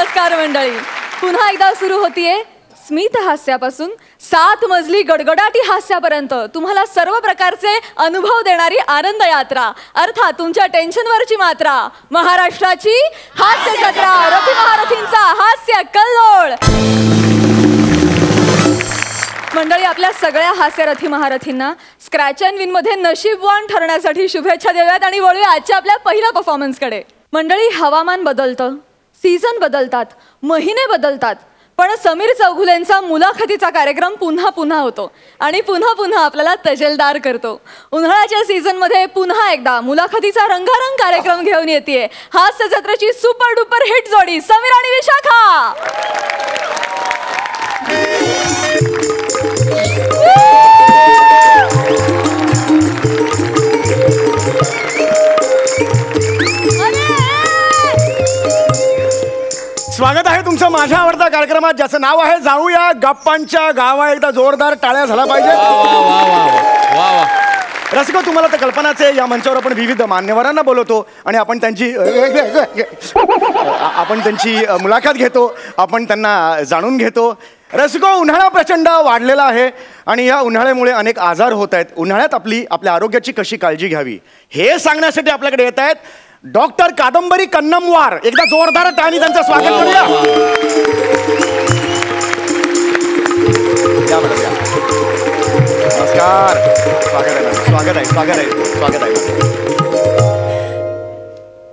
नमस्कार मंडळी, पुन्हा एकदा सुरू होतीये स्मित हास्यापासून 7 मजली गडगडाटी हास्यापर्यंत तुम्हाला सर्व प्रकारचे अनुभव देणारी आनंद यात्रा, अर्थात तुमच्या टेन्शनवरची मात्रा, महाराष्ट्राची हास्य जत्रा, रथी महारथींचा हास्य कल्लोळ. मंडळी, आपल्या सगळ्या हास्यरथी महारथींना स्क्रॅच अँड विन मध्ये नशीबवान ठरण्यासाठी शुभेच्छा देऊयात आणि वळूया आजच्या आपल्या पहिल्या परफॉर्मन्सकडे. मंडळी, हवामान बदलतं, सीझन बदलतात, महिने बदलतात, पण समीर चौघुलेंचा मुलाखतीचा कार्यक्रम पुन्हा पुन्हा होतो आणि पुन्हा पुन्हा आपल्याला तजेलदार करतो. उन्हाळ्याच्या सीझन मध्ये पुन्हा एकदा मुलाखतीचा रंगारंग कार्यक्रम घेऊन येते हास्य जत्रेची सुपर डुपर हिट जोडी समीर आणि विशाखा. स्वागत आहे तुमचं माझ्या आवडत्या कार्यक्रमात, ज्याचं नाव आहे जाऊया गप्पांच्या गावा. एकदा जोरदार टाळ्या झाला पाहिजे. रसिको, तुम्हाला तर कल्पनाच आहे, या मंचावर आपण विविध मान्यवरांना बोलवतो आणि आपण त्यांची मुलाखत घेतो, आपण त्यांना जाणून घेतो. रसिको, उन्हाळा प्रचंड वाढलेला आहे आणि या उन्हाळ्यामुळे अनेक आजार होत आहेत. उन्हाळ्यात आपल्या आरोग्याची कशी काळजी घ्यावी हे सांगण्यासाठी आपल्याकडे येत आहेत डॉक्टर कादंबरी कन्नमवार. एकदा जोरदार टाळ्यांनी त्यांचं स्वागत करूया. नमस्कार, स्वागत आहे.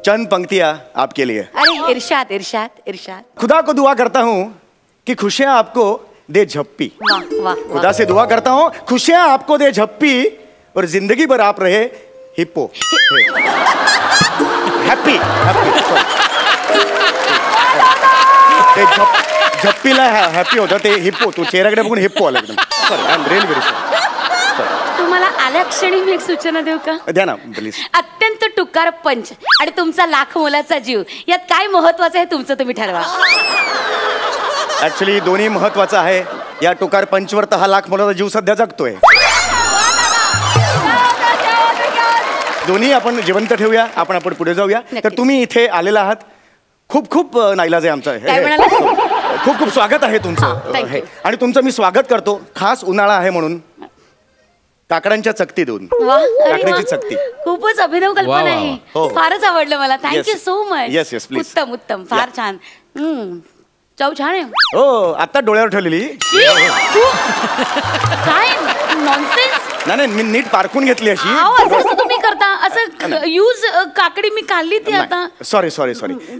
चंद पंक्तियां आपके लिए. अरे इरशाद. खुदा को दुआ करता हूँ कि खुशियां आपको दे झप्पी. वाह. खुदा से दुआ करता हूँ खुशियां आपको दे झप्पी और जिंदगी भर आप रहे हिप्पो. हॅपी झप्पीला हॅपी होतं ते हिप्पो. तू चेहऱ्याकडे बघून हिप्पो आला एकदम. Sorry, I am really very sorry. तुम्हाला आल्या क्षणी मी एक सूचना देऊ का? द्या ना प्लीज. अत्यंत टुकार पंच आणि तुमचा लाख मोलाचा जीव, यात काय महत्वाचं आहे तुमचं तुम्ही ठरवा. ऍक्च्युली दोन्ही महत्वाचं आहे. या टुकार पंचवर तर हा लाख मोलाचा जीव सध्या जगतोय. दोन्ही आपण जिवंत ठेवूया. आपण पुढे जाऊया. तर तुम्ही इथे आलेला आहात, खूप नाईलाज आहे आमचं. खूप स्वागत आहे तुमचं. आणि तुमचं मी स्वागत करतो खास उन्हाळा आहे म्हणून काकडांच्या चकती देऊन. काकडीची चकती खूपच अभिनव कल्पना आहे. फारच आवडलं मला. Thank you so much. Yes please. उत्तम फार छान. चव छान आहे. हो, आता डोळ्यावर ठेवलेली. काय नॉनसेन्स. नाही, मी नीट पारखून घेतली अशी. असं तुम्ही करता असं यूज काकडी मी खाल्ली ती आता. सॉरी.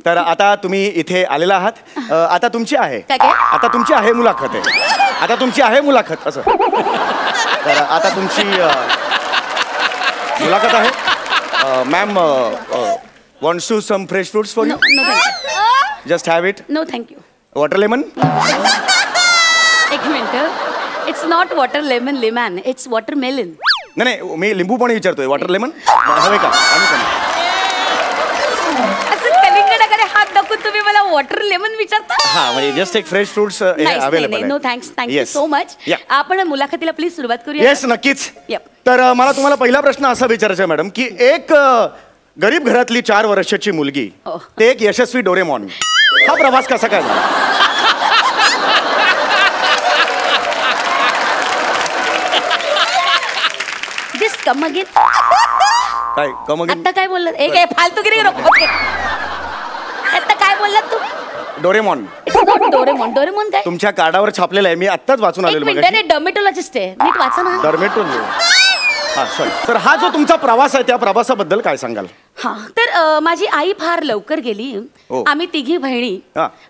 तर आता तुम्ही इथे आलेला आहात. आता तुमची आहे मुलाखत असं. तर आता तुमची मुलाखत आहे. Ma'am, wants to some fresh fruits for you? Just have it. No thank you. Water lemon? एक minute. It's not water lemon, it's watermelon. नाही, मी लिंबू पाणी विचारतोय. वॉटर लेमन हवे का? असं कलिंगडाकडे हात दाखवून तुम्ही मला वॉटर लेमन विचारता? हा, म्हणजे जस्ट एक fresh fruits available. No thank you so much. आपण मुलाखतीला प्लीज सुरुवात करूया. येस, नक्कीच. तर मला तुम्हाला पहिला प्रश्न असा विचारायचा आहे मॅडम, की एक गरीब घरातली 4 वर्षाची मुलगी ते एक यशस्वी डोरेमॉन, हा प्रवास कसा काय झाला? Come again. काय कम अगेन? आता काय बोललात? एक फालतूगिरी नको. आता काय बोललात तुम्ही? डोरेमॉन. डोरेमॉन काय? तुमच्या कार्डावर छापलेलं आहे, मी आत्ताच वाचून आलेलो. डर्मेटोलॉजिस्ट आहे, नीट वाचा ना. हा, सॉरी. तर हा जो तुमचा प्रवास आहे त्या प्रवासाबद्दल काय सांगाल? हा, तर माझी आई फार लवकर गेली. आम्ही तिघी बहिणी.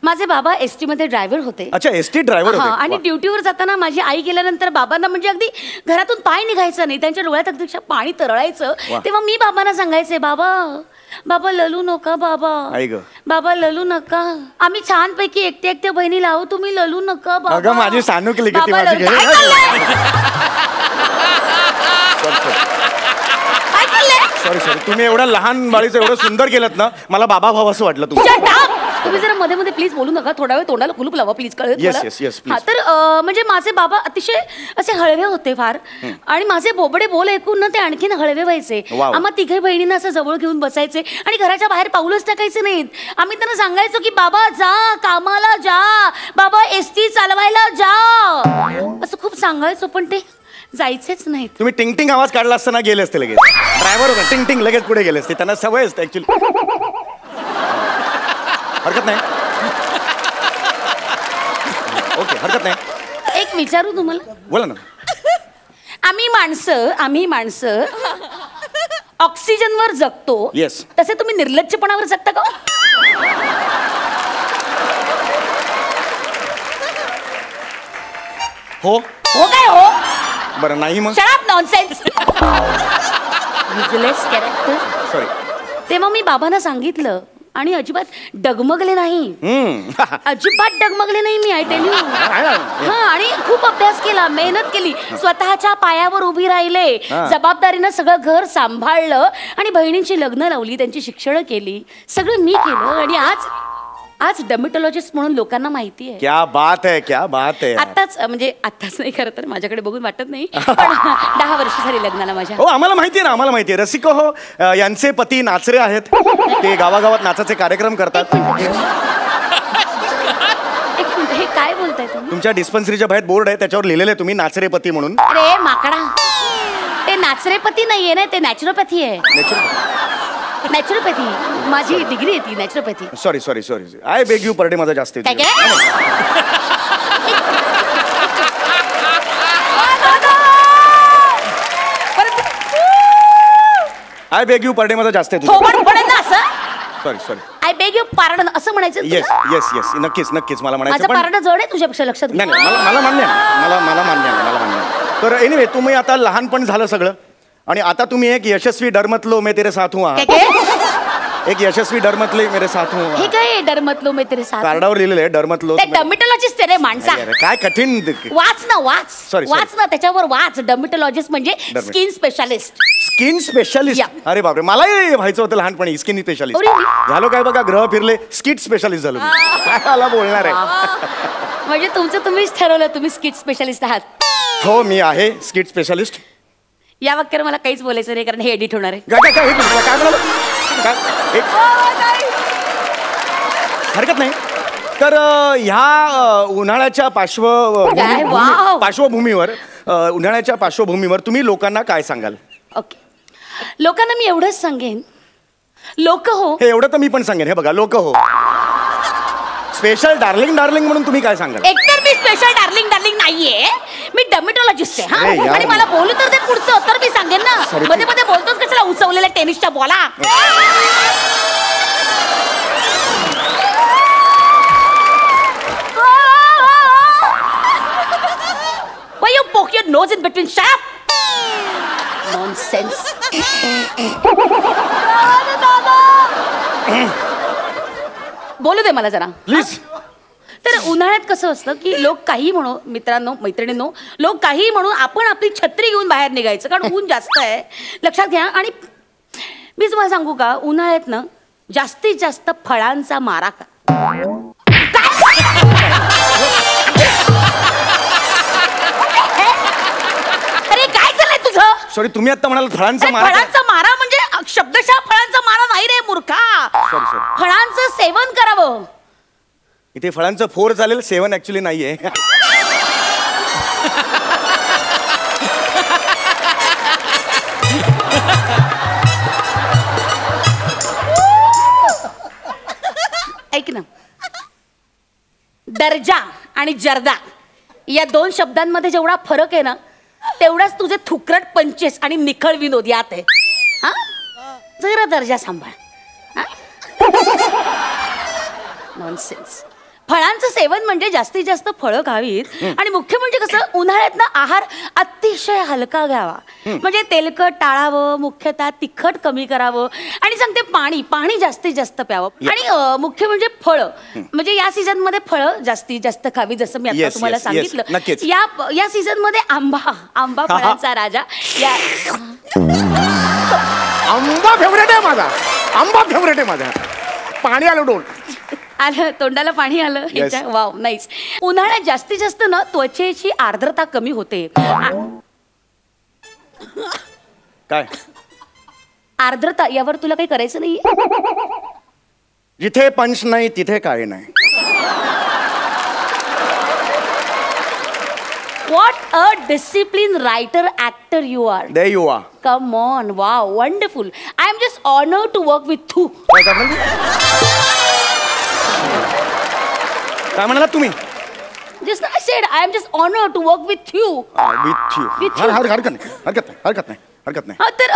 माझे बाबा एसटी मध्ये ड्रायव्हर होते. अच्छा, एसटी ड्रायव्हर होते. आणि ड्युटीवर जाताना माझी आई गेल्यानंतर बाबांना म्हणजे अगदी घरातून पाय निघायचं नाही, त्यांच्या डोळ्यात अगदी पाणी तरळायचं. तेव्हा मी बाबांना सांगायचे, बाबा ललू नका, बाबा ललू नका. आम्ही छानपैकी एकट्या बहिणी लावू, तुम्ही ललू नका बाबा. माझी सानू केली. सॉरी, तुम्ही एवढं लहान बाळीचं एवढं सुंदर केलं ना, मला बाबा भाव असं वाटलं. तुम्ही तुम्ही जरा मध्ये मध्ये प्लीज बोलू नका, थोडा वेळ तोंडाला कुलूप लावा प्लीज, कळलं Yes, तुम्हाला? yes, yes, please. हा, तर म्हणजे माझे बाबा अतिशय असे हळवे होते फार, आणि माझे बोबडे बोल ऐकून ना ते आणखीन हळवे व्हायचे. Wow. आम्हा तिघे बहिणींना असं जवळ घेऊन बसायचे आणि घराच्या बाहेर पाऊलच टाकायचे नाहीत. आम्ही त्यांना सांगायचो की बाबा जा कामाला जा, बाबा एसटी चालवायला जा, असं खूप सांगायचो, पण ते जायचेच नाहीत. तुम्ही टिंग टिंग आवाज काढला असताना गेले असते लगेच. ड्रायव्हर होता टिंग टिंग लगेच पुढे गेले असते. त्यांना सवय असते ऍक्च्युली. हरकत नाही, ओके, हरकत नाही. एक विचारू तुम्हाला? बोला ना. आम्ही माणसं ऑक्सिजनवर जगतो. Yes. तसे तुम्ही निर्लज्जपणावर जगता का? हो हो काय हो? बरं नाही मग. Shut up nonsense. Useless character. Sorry. तेव्हा मी बाबांना सांगितलं आणि अजिबात डगमगले नाही. अजिबात डगमगले नाही मी, आय टेल यू. हा, आणि खूप अभ्यास केला, मेहनत केली, स्वतःच्या पायावर उभी राहिले, जबाबदारीनं सगळं घर सांभाळलं आणि बहिणींची लग्न लावली, त्यांची शिक्षण केली, सगळं मी केलं. आणि आज डर्मेटॉलॉजिस्ट म्हणून लोकांना माहिती आहे. क्या बात है, क्या बात है. आत्ताच नाही, खरं तर माझ्याकडे बघून वाटत नाही, पण 10 वर्ष झाली लग्नाला माझ्या. हो आम्हाला माहिती आहे ना, आम्हाला माहिती आहे. रसिको हो, यांचे पती नाचरे आहेत. ते गावागावात नाचाचे कार्यक्रम करतात. एक मिनिट, हे काय बोलताय तुम्ही? तुमच्या डिस्पन्सरीच्या बाहेर बोर्ड आहे, त्याच्यावर लिहिलेलं आहे तुम्ही नाचरे पती म्हणून. अरे माकडा, ते नाचरेपती नाहीये ना, ते नॅचरोपॅथी आहे. नॅचरोपॅथी माझी डिग्री आहे ती, naturopathy. Sorry sorry sorry, I beg you pardon माझा जास्त काय येतो. I beg you pardon माझा जास्त येतो. Sorry sorry, I beg you pardon असं म्हणायचं. येस येस येस, नक्कीच नक्कीच मला म्हणायचं. माझं पार्डन जड आहे तुझ्यापेक्षा, लक्षात घे. नाही नाही, मला मान्य आहे, मला मान्य आहे, मला मान्य आहे. तर एनिवे, तुम्ही आता लहानपण झालं सगळं, आणि आता तुम्ही एक यशस्वी डरमतलो मैं तेरे साथ हूं. एक यशस्वी डरमतले मेरे साथ हूं. हे काय डरमतलो मैं तेरे साथ? कार्डावर लिहिलेलं आहे डरमतलो. ते डर्मेटॉलॉजिस्ट रे माणसा. काय कठीण. वाच ना, वाच. Sorry. वाच ना, त्याच्यावर वाच. डर्मेटॉलॉजिस्ट म्हणजे स्किन स्पेशालिस्ट. Skin specialist. अरे बापरे, मलाही व्हायचं होतं लहानपणी स्किन स्पेशालिस्ट. Oh, really? झालो काय बघा, ग्रह फिरले, स्किट स्पेशालिस्ट झालो. काय मला बोलणार आहे. म्हणजे तुमचं तुम्हीच ठरवलं, तुम्ही स्किट स्पेशालिस्ट आहात. हो मी आहे स्किट स्पेशालिस्ट. या वाक्यावर मला काहीच बोलायचं नाही, कारण हे एडिट होणार आहे. काय म्हणाल? हरकत नाही. तर ह्या उन्हाळ्याच्या पार्श्वभूमीवर तुम्ही लोकांना काय सांगाल? ओके, लोकांना मी एवढंच सांगेन, लोक हो. हे एवढं तर मी पण सांगेन. हे बघा, लोक हो, स्पेशल डार्लिंग डार्लिंग म्हणून तुम्ही काय सांगाल? एकतर मी स्पेशल डार्लिंग नाहीये, मी डर्मेटॉलॉजिस्ट आहे. हा, आणि मला बोलू तर ते पुढचं तर मी सांगेन ना. मध्ये मध्ये बोलतोच कशाला उचवलेल्या टेनिसच्या बॉला. Why you poke your nose in between? Shut up! Nonsense. बोलू दे मला जरा प्लीज. तर उन्हाळ्यात कसं असतं की लोक काही म्हणू, मित्रांनो मैत्रिणींनो, लोक काही म्हणून आपण आपली छत्री घेऊन बाहेर निघायचं, कारण ऊन जास्त आहे, लक्षात घ्या. आणि मी तुम्हाला सांगू का, उन्हाळ्यात ना जास्तीत जास्त फळांचा मारा का. अरे काय चाललंय तुझं? सॉरी, तुम्ही आता म्हणाल फळांचा मारा. फळांचा मारा म्हणजे शब्दशः फळांचा मारा नाही रे मूर्खा. फळांचं सेवन करावं. इथे फळांचं 4 चालेल, 7 ऍक्च्युली नाहीये. ऐक ना, दर्जा आणि जर्दा या 2 शब्दांमध्ये जेवढा फरक आहे ना, तेवढाच तुझे थुकरट पंचेस आणि निखळ विनोद यात आहे. हा, जरा दर्जा सांभाळ. नॉनसेन्स. फळांचं सेवन म्हणजे जास्तीत जास्त फळं खावीत, आणि मुख्य म्हणजे कसं, उन्हाळ्यात ना आहार अतिशय हलका घ्यावा. म्हणजे तेलकट टाळावं, मुख्यतः तिखट कमी करावं, आणि सांगते पाणी जास्तीत जास्त प्यावं. आणि मुख्य म्हणजे फळं, म्हणजे या सीझन मध्ये फळं जास्तीत जास्त खावी, जसं मी आता तुम्हाला सांगितलं. या सीझन मध्ये आंबा फळांचा राजा. आंबा फेवरेट आहे माझा, पाणी आलं डोल. आलं तोंडाला पाणी आलं. Wow nice. उन्हाळ्यात जास्तीत जास्त ना त्वचेची आर्द्रता कमी होते. काय आर्द्रता यावर तुला काही करायचं नाही? जिथे पंच नाही तिथे काय नाही. What a disciplined writer actor you are. There you are. Come on, wow, wonderful. I am just honored to work with you. काय म्हणालात तुम्ही? Just I said I am just honored to work with you. With you. With you. हरकत नाही. हा तर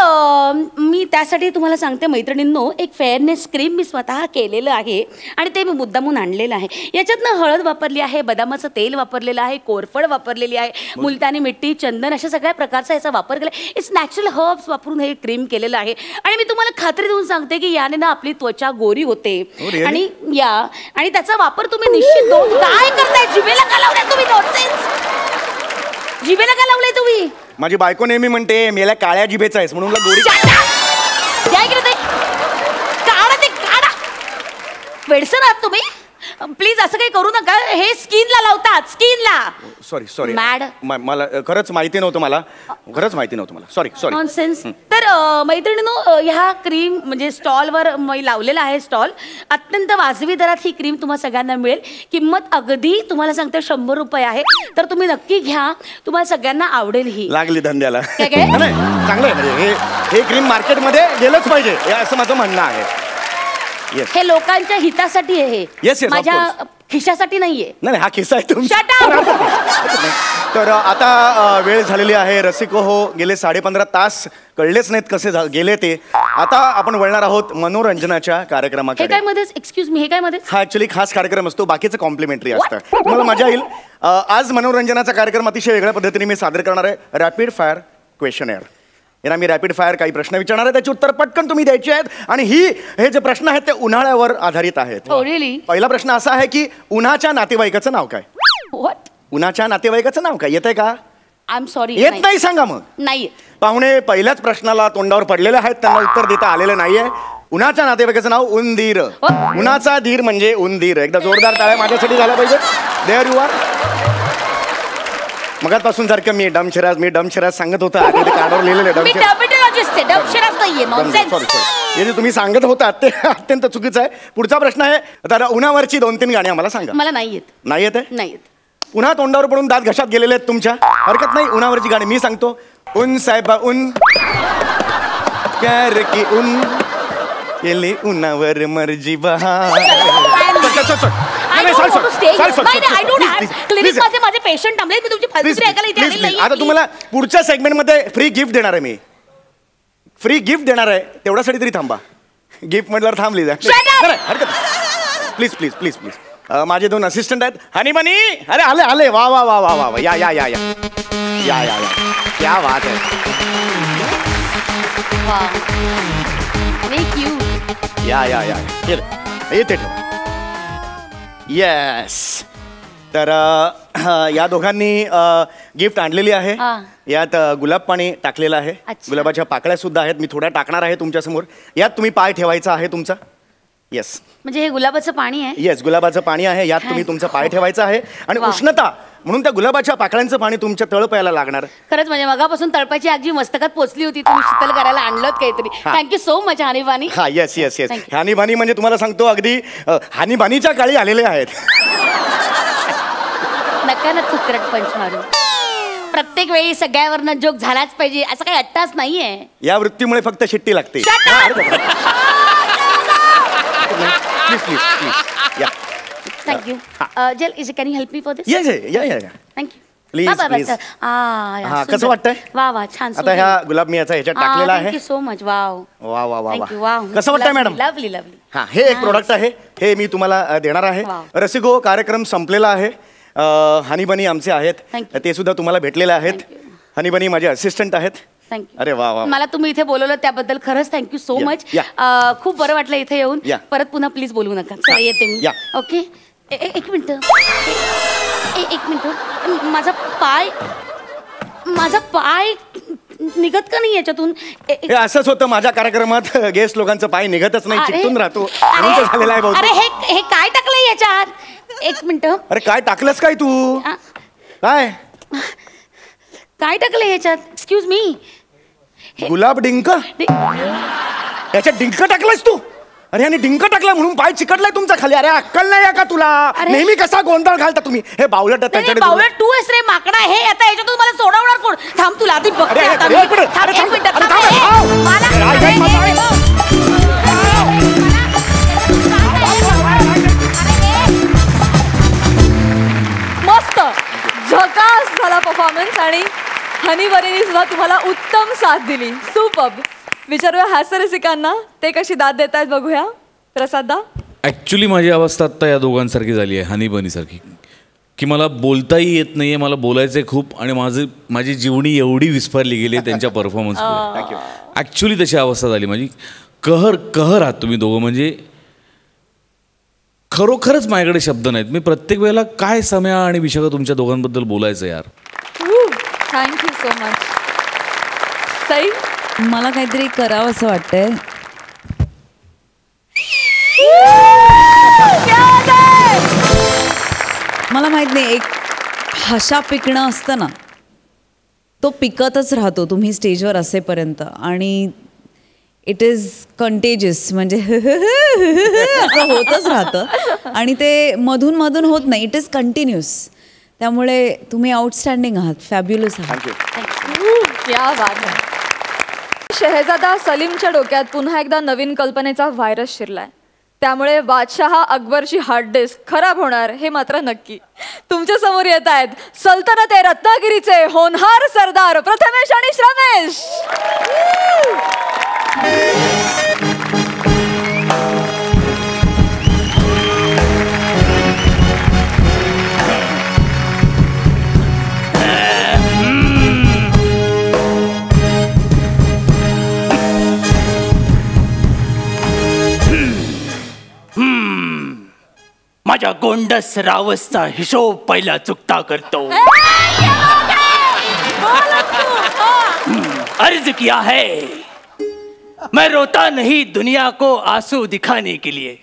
मी त्यासाठी तुम्हाला सांगते मैत्रिणींनो, एक फेअरनेस क्रीम मी स्वतः केलेलं आहे आणि ते मी मुद्दामून आणलेलं आहे. याच्यातनं हळद वापरली आहे, बदामाचं तेल वापरलेलं आहे, कोरफड वापरलेली आहे, मुलतानी मिट्टी, चंदन अशा सगळ्या प्रकारचा याचा वापर केला. इट्स नॅचरल हर्ब्स वापरून हे क्रीम केलेलं आहे आणि मी तुम्हाला खात्री देऊन सांगते की याने ना आपली त्वचा गोरी होते. आणि त्याचा वापर तुम्ही निश्चित काय करताय? जिभेला का लावलाय तुम्ही? जिभेला का लावलाय तुम्ही? माझी बायको नेहमी म्हणते मेल्या काळ्या जिभेचा आहेस म्हणून गोरी. काढा वेडसर आहात तुम्ही. प्लीज असं काही करू नका. हे स्किनला लावतात, स्किनला. Sorry mad. मला खरंच माहिती नव्हतं मला. सॉरी. नॉनसेन्स. तर मैत्रिणींनो, ह्या क्रीम म्हणजे स्टॉलवर मी लावलेला आहे स्टॉल. अत्यंत वाजवी दरात ही क्रीम तुम्हाला सगळ्यांना मिळेल. किंमत अगदी तुम्हाला सांगते 100 रुपये आहे. तर तुम्ही नक्की घ्या, तुम्हाला सगळ्यांना आवडेल. ही लागली धंद्याला. काय चांगलं आहे. म्हणजे हे क्रीम मार्केटमध्ये गेलंच पाहिजे असं माझं म्हणणं आहे. हे लोकांच्या हितासाठी आहे. Yes, माझ्या खिशासाठी नाहीये. नाही, हा खिस्सा आहे तुमचा. तर आता वेळ झालेली आहे. रसिको हो, गेले 15.5 तास कळलेच नाहीत कसे गेले ते. आता आपण वळणार आहोत मनोरंजनाच्या कार्यक्रमाकडे. हे काय मध्येच? एक्सक्यूज मी, हे काय मध्येच? हा ऍक्च्युली खास कार्यक्रम असतो, बाकीचं कॉम्प्लिमेंटरी असतं. तुम्हाला मजा येईल. आज मनोरंजनाचा कार्यक्रम अतिशय वेगळ्या पद्धतीने मी सादर करणार आहे. Rapid fire questionnaire. यांना मी रॅपिड फायर काही प्रश्न विचारणार आहे, त्याची उत्तर पटकन तुम्ही द्यायची आहेत. आणि हे जे प्रश्न आहेत ते उन्हाळ्यावर आधारित आहेत. पहिला प्रश्न असा आहे की उन्हाच्या नातेवाईकाचं नाव काय? उन्हाच्या नातेवाईकाचं नाव काय? येतंय का? I am sorry. येत नाही? सांगा मग. नाही. पाहुणे पहिल्याच प्रश्नाला तोंडावर पडलेले आहेत, त्यांना उत्तर देता आलेलं नाहीये. उन्हाच्या नातेवाईकाचं नाव उंदीर. उन्हाचा धीर म्हणजे उंदीर. एकदा जोरदार टाळ्या माझ्यासाठी झाल्या पाहिजे. There you R. मगापासून सारखं मी डमशराज सांगत होता. कार्डवर लिहिलेलं सॉरी तुम्ही सांगत होता ते अत्यंत चुकीचं आहे. पुढचा प्रश्न आहे. तर उन्हावरची 2-3 गाणी आम्हाला सांगा. मला नाही येत. नाही येत? नाही. पुन्हा तोंडावर पडून दात घशात गेलेले आहेत तुमच्या. हरकत नाही. उन्हावरची गाणी मी सांगतो. उन साहेबा उन प्यार की उन केली उन्हावर मर्जी बहार. आता तुम्हाला पुढच्या सेगमेंटमध्ये फ्री गिफ्ट देणार आहे. मी फ्री गिफ्ट देणार आहे, तेवढ्यासाठी तरी थांबा. गिफ्ट म्हटल्यावर थांबली जा. Please please please please. माझे 2 असिस्टंट आहेत. हनी बनी. अरे आले. वा वा वा वा वा. या क्या बात आहे. या येते ठेव. येस. तर या दोघांनी गिफ्ट आणलेली आहे. यात गुलाब पाणी टाकलेलं आहे. गुलाबाच्या पाकळ्या सुद्धा आहेत. मी थोड्या टाकणार आहे तुमच्या समोर. यात तुम्ही पाय ठेवायचा आहे तुमचा. येस. म्हणजे हे गुलाबाचं पाणी आहे? येस, गुलाबाचं पाणी आहे. यात तुम्ही तुमचा पाय ठेवायचा आहे. आणि उष्णता म्हणून त्या गुलाबाच्या पाकळ्यांचं पाणी तुमच्या तळपायाला लागणार. खरंच म्हणजे मगापासून तळपाची आग जी मस्तकात पोचली होती, तुम्ही शीतल करायला आणलं काहीतरी. Thank you so much Honey Bunny. हा येस येस येस. हानीबानी म्हणजे तुम्हाला सांगतो अगदी हानीबानीच्या काळी आलेले आहेत. नका ना तुकरट पंच मारू. प्रत्येक वेळी सगळ्यावरनं जोक झालाच पाहिजे असं काही अट्टाच नाहीये. या वृत्तीमुळे फक्त शिट्टी लागते. Please please please. या. Thank you. Jel, can you help me for this? Yeah. Thank you. Please. हा कसं वाटतंय? वा छान. आता ह्या गुलाब मी याचा ह्याच्यात टाकलेला आहे. Thank you so much. वाव. कसं वाटतंय मॅडम? लवली. हा, हे एक प्रोडक्ट आहे. हे मी तुम्हाला देणार आहे. रसिको, कार्यक्रम संपलेला आहे. हनीबनी आमचे आहेत, ते सुद्धा तुम्हाला भेटलेले आहेत. हनीबनी माझे असिस्टंट आहेत. थँक्यू. अरे वा वा. मला तुम्ही इथे बोलवलं त्याबद्दल खरंच थँक्यू सो मच. खूप बरं वाटलं इथे येऊन. परत पुन्हा प्लीज बोलवू नका. चला येते मी. ओके. एक मिनिट. माझा पाय निघत का नाही याच्यातून? हे असंच होतं माझ्या कार्यक्रमात, गेस्ट लोकांचं पाय निघतच नाही, चिकटून राहतो. झालेला आहे अरे हे काय टाकलंय याच्यात? एक मिनिट. अरे काय टाकलंस काय तू? काय टाकलंय याच्यात? Excuse me. गुलाब डिंक? याच्यात डिंक टाकलायस तू? अरे आणि डिंक टाकला म्हणून पाय चिकटलाय तुमचा खाली. अरे अक्कल नाही का तुला? नेहमी कसा गोंधळ घालता तुम्ही? हे बावलट बावलट तू आहेस रे माकडा. हे आता याच्यातून मला सोडवणार कोण? थांब तुला आधी बघते आता. एक मिनिट. मस्त झकास झाला परफॉर्मन्स आणि हनी बनीने सुद्धा तुम्हाला उत्तम साथ दिली. सुपर्ब. विचारूया हास्य रसिकांना ते कशी दाद देत आहेत बघूया. प्रसादा. ॲक्च्युली माझी अवस्था आत्ता या दोघांसारखी झाली आहे, हनी बनीसारखी, की मला बोलताही येत नाही आहे, मला बोलायचं आहे खूप, आणि माझी जीवनी एवढी विस्फारली गेली आहे त्यांच्या परफॉर्मन्समुळे. ॲक्च्युली तशी अवस्था झाली माझी. कहर आहात तुम्ही दोघं, म्हणजे खरोखरच माझ्याकडे शब्द नाहीत. मी प्रत्येक वेळेला काय सम्या आणि विशाखा तुमच्या दोघांबद्दल बोलायचं यार. Thank you so much. सई. मला काहीतरी करावं असं वाटतंय. मला माहित नाही, एक हशा पिकणं असतं ना, तो पिकतच राहतो तुम्ही स्टेजवर असेपर्यंत, आणि इट इज कंटेजियस, म्हणजे असं होतच राहतं आणि ते मधून मधून होत नाही, इट इज कंटिन्युअस. त्यामुळे तुम्ही आउटस्टँडिंग आहात, फॅब्युलस आहात. क्या बात आहे. शहजादा सलीमच्या डोक्यात पुन्हा एकदा नवीन कल्पनेचा व्हायरस शिरलाय. त्यामुळे बादशाह अकबरची हार्ड डिस्क खराब होणार हे मात्र नक्की. तुमच्या समोर येत आहेत सल्तनत ए रत्नागिरीचे होनहार सरदार प्रथमेश आणि श्रमेश. माझ्या गोंडस रावसचा हिशोब पहिला चुकता करतो. अर्ज किया है, मैं रोता नहीं दुनिया को आंसू दिखाने के लिए,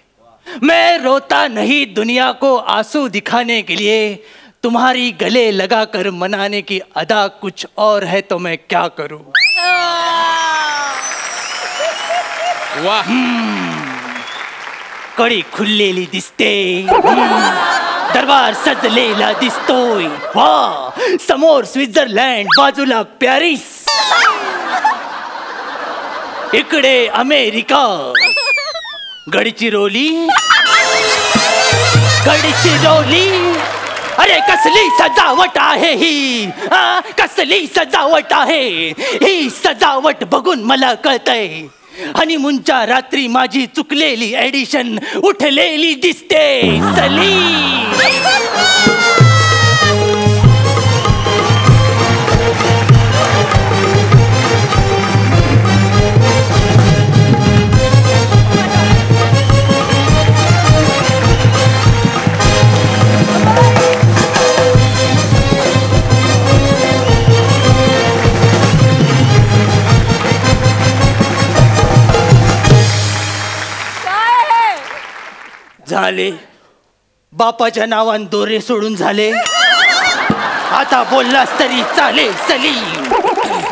मैं रोता नहीं दुनिया को आंसू दिखाने के लिए, तुम्हारी गले लगाकर मनाने की अदा कुछ और है तो मैं क्या करूं. वाह. कडी खुललेली दिसते, दरबार सजलेला दिसतोय. वा, समोर स्वित्झर्लंड, बाजूला पॅरिस, इकडे अमेरिका, गडचिरोली. अरे कसली सजावट आहे ही, कसली सजावट आहे ही. सजावट बघून मला कळतंय हनीमूनच्या रात्री माझी चुकलेली एडिशन उठलेली दिसते. सलीम. झाले बापाच्या नावान दोरे सोडून झाले. आता बोललास तरी चालेल सलीम.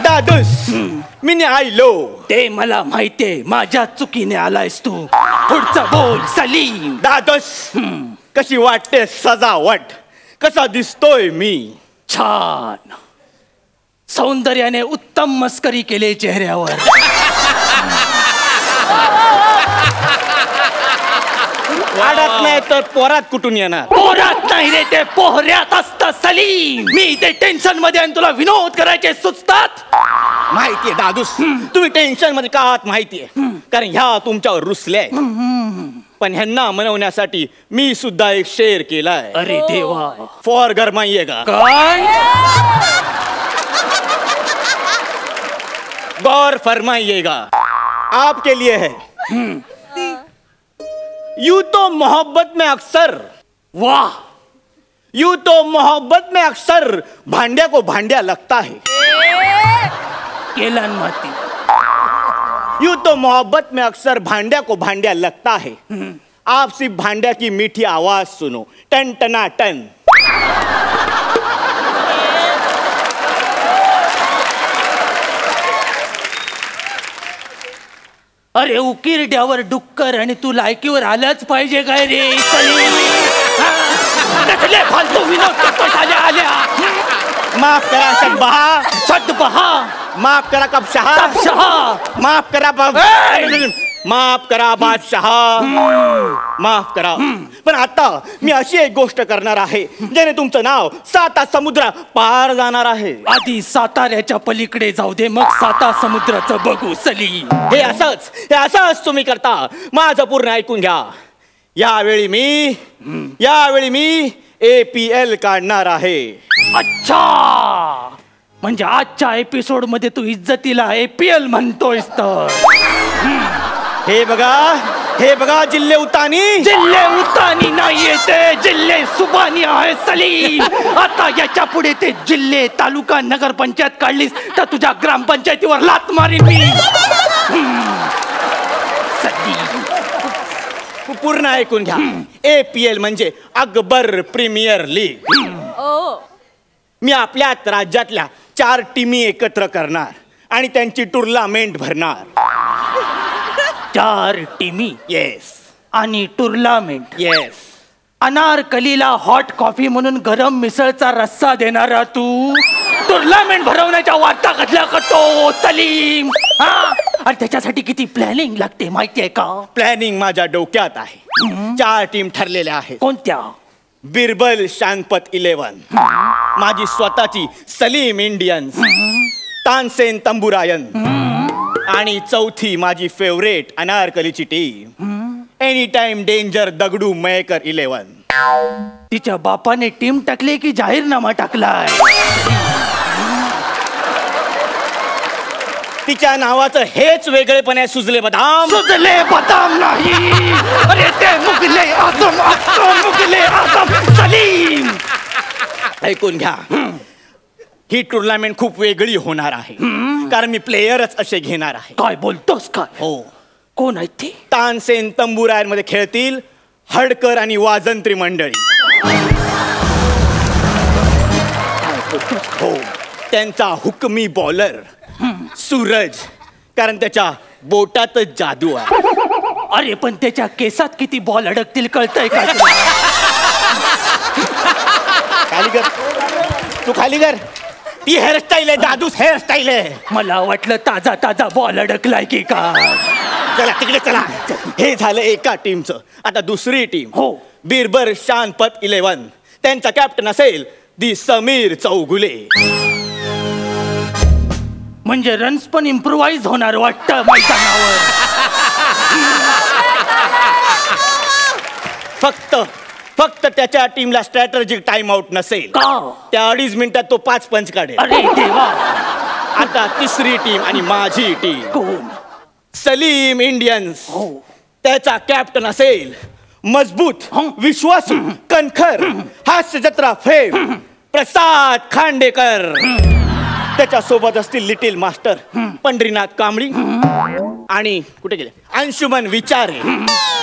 दादूस मी आयलो. ते मला माहितीये, माझ्या चुकीने आलायस तू. पुढचं बोल सलीम. दादूस कशी वाटते सजावट, कसा दिसतोय मी? छान. सौंदर्याने उत्तम मस्करी केले चेहऱ्यावर. वाढत नाही तर पोरात कुठून येणार? पोरात नाही रे, ते पोहऱ्यात असतं सलीम. मी ते टेन्शन मध्ये आणि तुला विनोद करायचे सुचतात. माहितीये दादूस, तुम्ही टेन्शन मध्ये का आहात माहितीये, कारण ह्या तुमच्यावर रुसले. पण ह्यांना मनवण्यासाठी मी सुद्धा एक शेर केलाय. अरे देवा. फॉर गरमाइएगा. काय? गौर फरमाइएगा, आपके लिए है. यूं तो मोहब्बत में अक्सर, वाह, यूं तो मोहब्बत में अक्सर भांड्या को भांड्या लगता है, केलन माती। यूं तो मोहब्बत में अक्सर भांड्या को भांड्या लगता है, आप सिर्फ भांड्या की मीठी आवाज सुनो, टन टना टन। अरे उकिरड्यावर डुक्कर आणि तू लायकीवर आलाच पाहिजे काय रे सलीम? कसले फालतू विनोद करतोस आल्या? माफ करा सदबहा, सदबहा, माफ करा कबशहा, माफ करा माफ करा बादशाह, माफ करा। पण आता मी अशी एक गोष्ट करणार आहे ज्याने तुमचं नाव 7 समुद्र पार जाणार आहे। आधी साताऱ्याच्या पलीकडे जाऊ दे, मग 7 समुद्राचं बघू सलीम। हे असंच तुम्ही करता, माझं पूर्ण ऐकून घ्या। यावेळी मी APL काढणार आहे। अच्छा, म्हणजे आजच्या एपिसोड मध्ये तू इज्जतीला APL म्हणतोयस तर? हे बघा जिल्हे उतानी नाहीये ते, जिल्हे सुबानी आहे सलीम। आता याच्या पुढे ते जिल्हे, तालुका, नगर पंचायत काढलीस तर तुझ्या ग्रामपंचायतीवर लात मारीन मी। पूर्ण ऐकून घ्या। APL म्हणजे अकबर प्रीमियर लीग। मी आपल्याच राज्यातल्या 4 टीमी एकत्र करणार आणि त्यांची टुर्नामेंट भरणार। 4 टीमी? येस। आणि टुर्नामेंट? येस। अनारकलीला हॉट कॉफी म्हणून गरम मिसळचा रस्सा देणारा तू टुर्नामेंट भरवण्याच्या वार्ता कसल्या करतो सलीम? आणि त्याच्यासाठी किती प्लॅनिंग लागते माहितीये का? प्लॅनिंग माझ्या डोक्यात आहे। 4 टीम ठरलेल्या आहेत। कोणत्या? बिरबल शानपत 11, माझी स्वतःची सलीम इंडियन्स, तानसेन तंबुरायन, आणि चौथी माझी फेवरेट अनारकलीची team any time danger Dagdu Mayekar 11। तिच्या बापाने टीम टाकली की जाहीरनामा टाकलाय? तिच्या नावाचं हेच वेगळेपण आहे, सुजले बदाम नाही। अरे ते मुगले आजम सलीम। ऐकून घ्या, ही टुर्नामेंट खूप वेगळी होणार आहे, कारण मी प्लेयरच असे घेणार आहे। काय बोलतोस काय? हो। कोण आहेत ते? तानसेन तंबुरायांमध्ये खेळतील हडकर आणि वाजंत्री मंडळी। हो, त्यांचा हुकमी बॉलर सूरज, कारण त्याच्या बोटातच जादू आहे। अरे पण त्याच्या केसात किती बॉल अडकतील कळतंय का तुला? खाली कर, तू खाली कर। ती हेअरस्टाईल आहे, जादूस हेअरस्टाईल आहे। मला वाटलं ताजा बॉल अडकलाय की का? चला तिकडे चला। हे झालं एका टीमचं। आता दुसरी टीम, हो, बिरबर शानपत 11, त्यांचा कॅप्टन असेल दी समीर चौगुले। म्हणजे रन्स पण इम्प्रोवाइज होणार वाटतं मैदानावर। फक्त त्याच्या टीमला स्ट्रॅटेजिक टाइम आउट नसेल का? त्या 2.5 मिनिटात तो 5 पंच काढेल। अरे देवा। आता तिसरी टीम आणि माझी टीम, कोण? सलीम इंडियन्स, हो, त्याचा कॅप्टन असेल मजबूत, विश्वासू, कणखर, हास्य जत्रा फेम प्रसाद खांडेकर। त्याच्या सोबत असतील लिटिल मास्टर पंढरीनाथ कांबळी आणि कुठे गेले अंशुमन विचारे।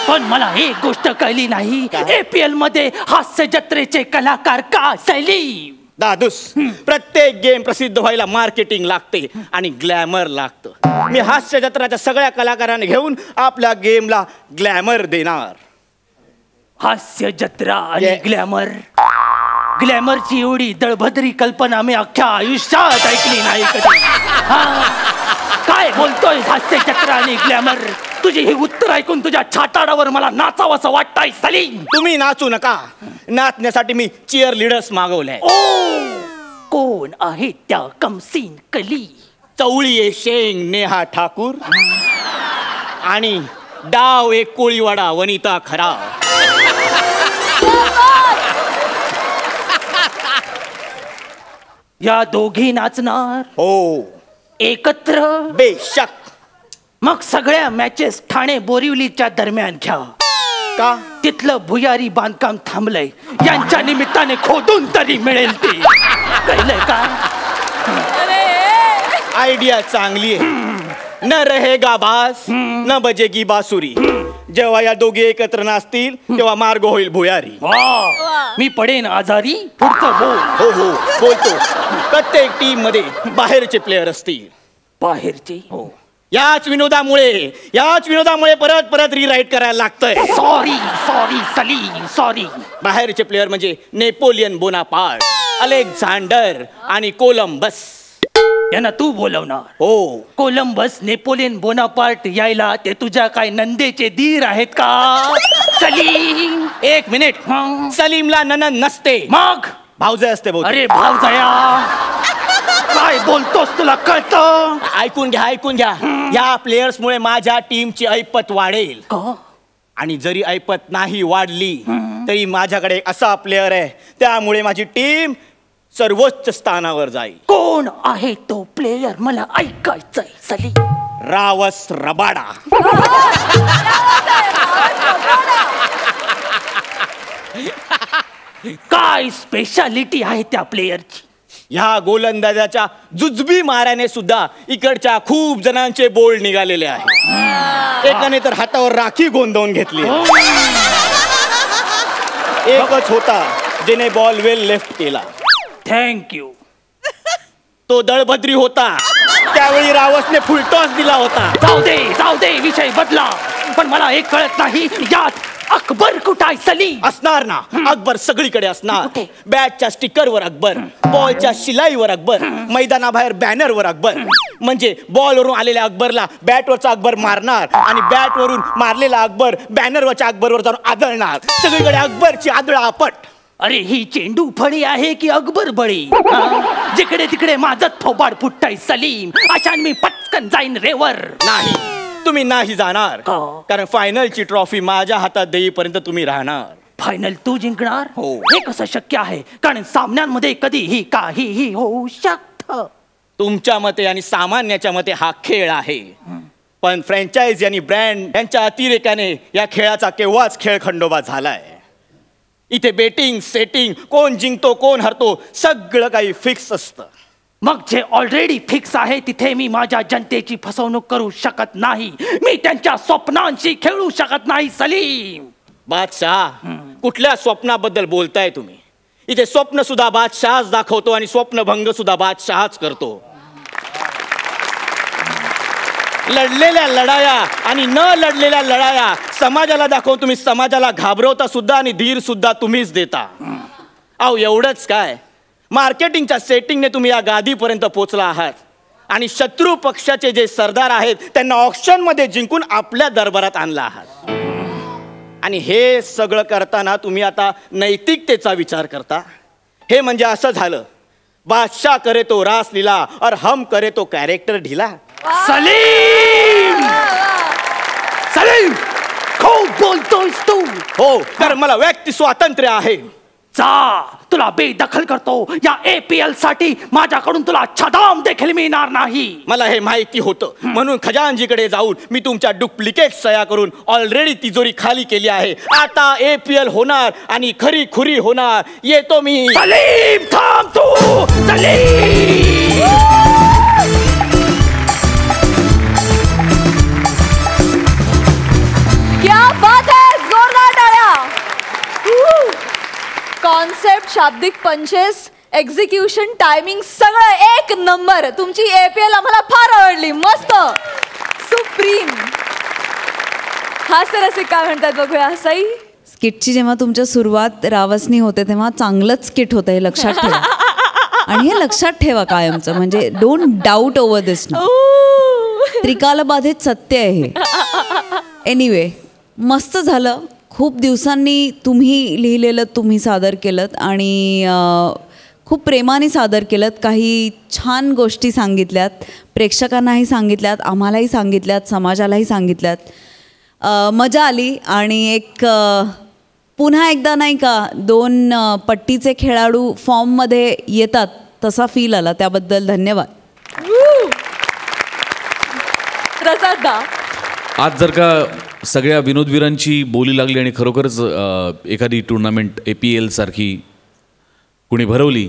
पण मला एक गोष्ट कळली नाही, APL मध्ये हास्य जत्रेचे कलाकार का सलीम? दादूस, प्रत्येक गेम प्रसिद्ध व्हायला मार्केटिंग लागते आणि ग्लॅमर लागतं। मी हास्य जत्राच्या सगळ्या कलाकारांना घेऊन आपल्या गेमला ग्लॅमर देणार। हास्य जत्रा आणि ग्लॅमरची एवढी दळभद्री कल्पना मी अख्ख्या आयुष्यात ऐकली नाही कधी। काय बोलतोय हास्य जत्रा आणि ग्लॅमर? तुझी ही उत्तर ऐकून तुझ्या छाताडावर मला नाचावंसं वाटतंय सलीम। तुम्ही नाचू नका, नाचण्यासाठी मी चिअर लीडर्स मागवले। कोण आहे त्या कमसीन कली? चवळी शेंग नेहा ठाकूर आणि डाव एक कोळीवाडा वनिता खरा। या दोघी नाचणार? हो, एकत्र? बेशक। मग सगळ्या मॅचेस ठाणे बोरिवलीच्या दरम्यान घ्या का? तिथलं भुयारी बांधकाम थांबलंय, यांच्या निमित्ताने खोदून तरी मिळेल ते, कळलंय का? आयडिया चांगली आहे. न रहेगा बास न बजेगी बासुरी. जेव्हा या दोघे एकत्र नाचतील तेव्हा मार्ग होईल भुयारी. मी पडेन आजारी. पुढचं बोल. हो हो बोलतो. प्रत्येक टीम मध्ये बाहेरचे प्लेयर असतील. बाहेरचे. हो. याच विनोदामुळे परत परत रिराईट करायला लागतंय. Sorry Salim sorry. बाहेरचे प्लेयर म्हणजे नेपोलियन बोनापार्ट, अलेक्झांडर आणि कोलंबस यांना तू बोलवणार. हो. कोलंबस नेपोलियन बोनापार्ट यायला ते तुझ्या काय नंदेचे धीर आहेत का? सलीम. एक मिनिट. सलीमला ननंद नसते. मग भाऊजाई असते. अरे भाऊजाया काय बोलतोस तुला कळतं? ऐकून घ्या. या प्लेयर्स मुळे माझ्या टीमची ऐपत वाढेल. आणि जरी ऐपत नाही वाढली तरी माझ्याकडे असा प्लेयर आहे त्यामुळे माझी टीम सर्वोच्च स्थानावर जाईल. कोण आहे तो प्लेयर? मला ऐकायचंय सलीम. रावस रबाडा. काय स्पेशालिटी आहे त्या प्लेयरची? ह्या गोलंदाजाच्या जुजबी माऱ्याने सुद्धा इकडच्या खूप जणांचे बोल निघालेले आहे. एकाने तर हातावर राखी गोंदवून घेतली. एकच होता ज्याने बॉल वेल लेफ्ट केला. थँक्यू. तो दळभद्री होता. त्यावेळी रावसने फुलटॉस दिला होता. जाऊ दे विषय बदला. पण मला एक कळत नाही यात अकबर कुठं आहे? सलीम असणार ना. अकबर सगळीकडे असणार. बॅटच्या स्टिकरवर अकबर, बॉलच्या शिलाईवर अकबर, मैदानाबाहेर बॅनरवर अकबर. म्हणजे बॉलवरून आलेल्या अकबरला बॅटवरचा अकबर मारणार आणि बॅटवरून मारलेला अकबर बॅनरवरच्या अकबरवर जाऊन आदळणार. सगळीकडे अकबरची आदळापट. अरे ही चेंडू फळी आहे की अकबर बळी? जिकडे तिकडे माझं थोबाड फुटताय सलीम. अशा मी पटकन जाईन रेवर. नाही, तुम्ही नाही जाणार. कारण फायनलची ट्रॉफी माझ्या हातात देईपर्यंत तुम्ही राहणार. फायनल तू जिंकणार? हो. हे कसं शक्य आहे? कारण सामन्यांमध्ये कधीही काहीही होऊ शकतं. तुमच्या मते आणि सामान्याच्या मते हा खेळ आहे. पण फ्रँचायझी आणि ब्रँड यांच्या अतिरेकाने या खेळाचा केव्हाच खेळ खंडोबा झालाय. इथे बेटिंग सेटिंग, कोण जिंकतो कोण हरतो सगळं काही फिक्स असतं. मग जे ऑलरेडी फिक्स आहे तिथे मी माझ्या जनतेची फसवणूक करू शकत नाही. मी त्यांच्या स्वप्नांशी खेळू शकत नाही सलीम. बादशाह, कुठल्या स्वप्नाबद्दल बोलताय तुम्ही? इथे स्वप्न सुद्धा बादशाहच दाखवतो आणि स्वप्नभंग सुद्धा बादशाहच करतो. लढलेल्या लढाया आणि न लढलेल्या लढाया समाजाला दाखवून तुम्ही समाजाला घाबरवता सुद्धा आणि धीर सुद्धा तुम्हीच देता. अहो एवढंच काय, मार्केटिंगच्या सेटिंगने तुम्ही या गादीपर्यंत पोहोचला आहात आणि शत्रू पक्षाचे जे सरदार आहेत त्यांना ऑक्शनमध्ये जिंकून आपल्या दरबारात आणला आहात. आणि हे सगळं करताना तुम्ही आता नैतिकतेचा विचार करता. हे म्हणजे असं झालं, बादशाह करे तो रासलीला और हम करे तो कॅरेक्टर ढिला. सलीम सलीम खूप बोलतोयस तू. हो, कारण मला व्यक्ती स्वातंत्र्य आहे. जा, तुला बेदखल करतो. या APL साठी माझ्याकडून तुला छदाम देखील मिळणार नाही. मला हे माहिती होतं, म्हणून खजानजीकडे जाऊन मी तुमच्या डुप्लिकेट सह्या करून ऑलरेडी तिजोरी खाली केली आहे. आता APL होणार आणि खरी खुरी होणार. येतो मी. सलीम थांब तू. सलीम क्या बात है, जोरदार टाळ्या. कॉन्सेप्ट, शाब्दिक पंचेस, एक्झिक्युशन, टायमिंग सगळं एक नंबर. तुमची APL आम्हाला फार आवडली. मस्त, सुप्रीम. हास्य रसिक काय म्हणतात बघूया. सई, स्किटची जेव्हा तुमच्या सुरुवात रावसनी होते तेव्हा चांगलंच स्किट होतं, हे लक्षात ठेवा. आणि हे लक्षात ठेवा कायमचं, म्हणजे डोंट डाऊट ओव्हर दिस ना. त्रिकालबाधित सत्य आहे हे. एनिवे, मस्त झालं. खूप दिवसांनी तुम्ही लिहिलेलं तुम्ही सादर केलं आणि खूप प्रेमाने सादर केलं. काही छान गोष्टी सांगितल्यात, प्रेक्षकांनाही सांगितल्यात, आम्हालाही सांगितल्यात, समाजालाही सांगितल्यात. मजा आली. आणि एक पुन्हा एकदा नाही का 2 पट्टीचे खेळाडू फॉर्ममध्ये येतात तसा फील आला. त्याबद्दल धन्यवाद. प्रसादा, आज जर का सगळ्या विनोदवीरांची बोली लागली आणि खरोखरच एखादी टुर्नामेंट APL सारखी कुणी भरवली